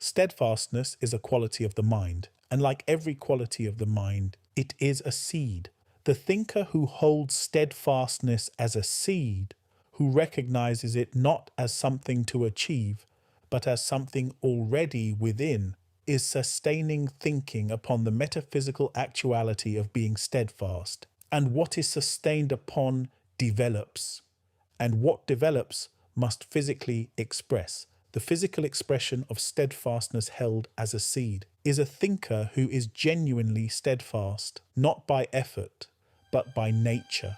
Steadfastness is a quality of the mind, and like every quality of the mind, it is a seed. The thinker who holds steadfastness as a seed, who recognizes it not as something to achieve, but as something already within, is sustaining thinking upon the metaphysical actuality of being steadfast. And what is sustained upon develops, and what develops must physically express. The physical expression of steadfastness held as a seed is a thinker who is genuinely steadfast, not by effort, but by nature.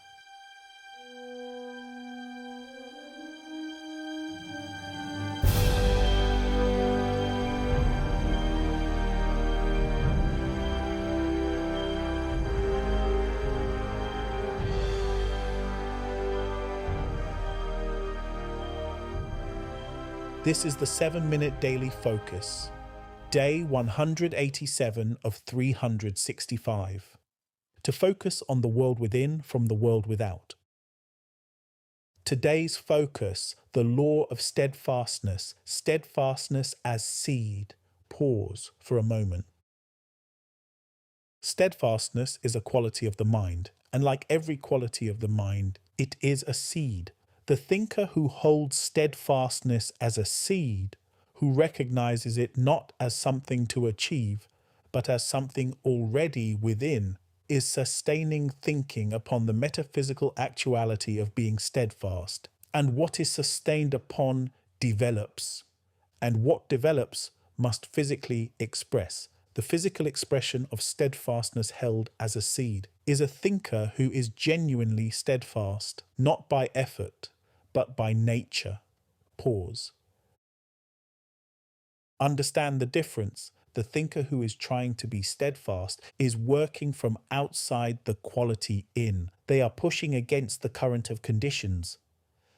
This is the 7-minute daily focus, day 187 of 365, to focus on the world within from the world without. Today's focus, the law of steadfastness, steadfastness as seed. Pause for a moment. Steadfastness is a quality of the mind, and like every quality of the mind, it is a seed. The thinker who holds steadfastness as a seed, who recognizes it not as something to achieve, but as something already within, is sustaining thinking upon the metaphysical actuality of being steadfast. And what is sustained upon develops, and what develops must physically express. The physical expression of steadfastness held as a seed is a thinker who is genuinely steadfast, not by effort, but by nature. Pause. Understand the difference. The thinker who is trying to be steadfast is working from outside the quality in. They are pushing against the current of conditions.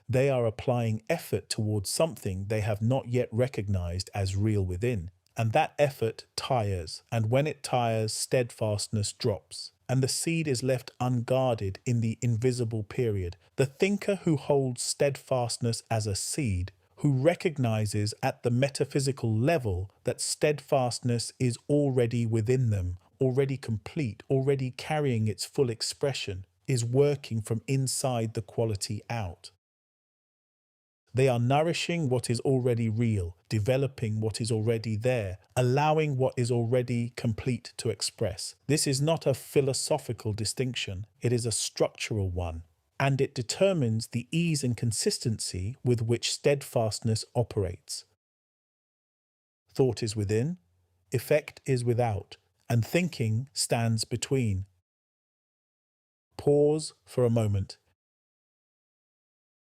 They are applying effort towards something they have not yet recognized as real within. And that effort tires, and when it tires, steadfastness drops, and the seed is left unguarded in the invisible period. The thinker who holds steadfastness as a seed, who recognizes at the metaphysical level that steadfastness is already within them, already complete, already carrying its full expression, is working from inside the quality out. They are nourishing what is already real, developing what is already there, allowing what is already complete to express. This is not a philosophical distinction, it is a structural one, and it determines the ease and consistency with which steadfastness operates. Thought is within, effect is without, and thinking stands between. Pause for a moment.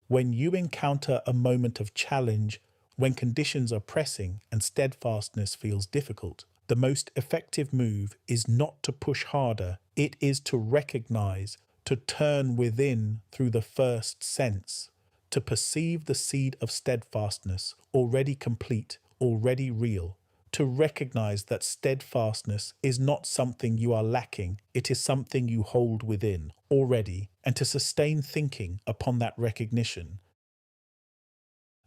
When you encounter a moment of challenge, when conditions are pressing and steadfastness feels difficult, the most effective move is not to push harder. It is to recognize, to turn within through the first sense, to perceive the seed of steadfastness, already complete, already real, to recognize that steadfastness is not something you are lacking, it is something you hold within already, and to sustain thinking upon that recognition.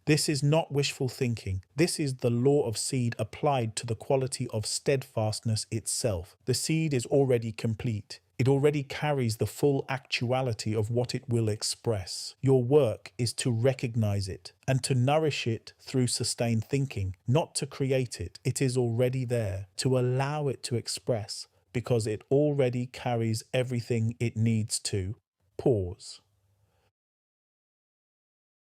This is not wishful thinking. This is the law of seed applied to the quality of steadfastness itself. The seed is already complete. It already carries the full actuality of what it will express. Your work is to recognize it and to nourish it through sustained thinking, not to create it. It is already there, to allow it to express, because it already carries everything it needs to. Pause.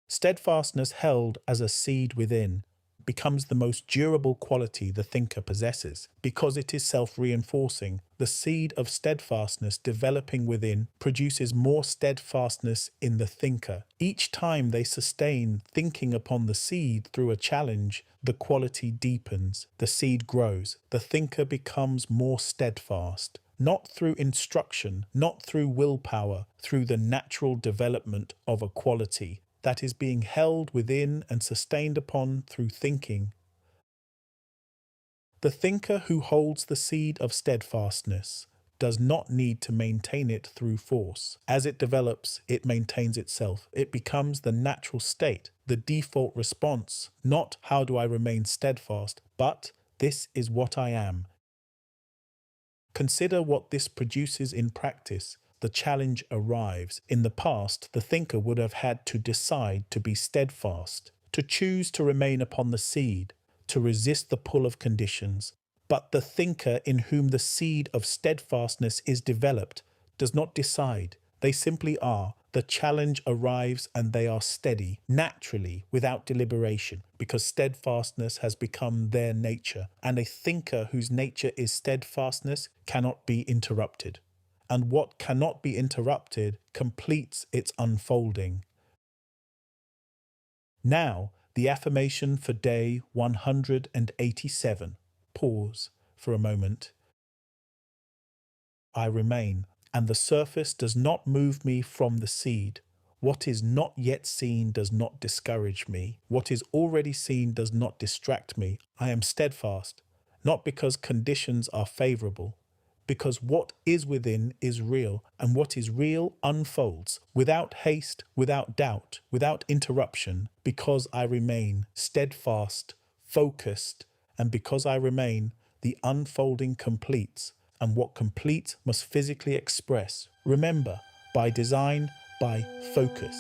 Steadfastness held as a seed within becomes the most durable quality the thinker possesses, because it is self-reinforcing. The seed of steadfastness developing within produces more steadfastness in the thinker. Each time they sustain thinking upon the seed through a challenge, the quality deepens, the seed grows, the thinker becomes more steadfast. Not through instruction, not through willpower, through the natural development of a quality that is being held within and sustained upon through thinking. The thinker who holds the seed of steadfastness does not need to maintain it through force. As it develops, it maintains itself. It becomes the natural state. The the default response, not how do I remain steadfast, but this is what I am. Consider what this produces in practice. The challenge arrives. In the past, the thinker would have had to decide to be steadfast, to choose to remain upon the seed, to resist the pull of conditions. But the thinker in whom the seed of steadfastness is developed does not decide. They simply are. The challenge arrives and they are steady, naturally, without deliberation, because steadfastness has become their nature. And a thinker whose nature is steadfastness cannot be interrupted. And what cannot be interrupted completes its unfolding. Now, the affirmation for day 187. Pause for a moment. I remain, and the surface does not move me from the seed. What is not yet seen does not discourage me. What is already seen does not distract me. I am steadfast, not because conditions are favorable, because what is within is real, and what is real unfolds, without haste, without doubt, without interruption, because I remain steadfast, focused, and because I remain, the unfolding completes, and what completes must physically express. Remember, by design, by focus.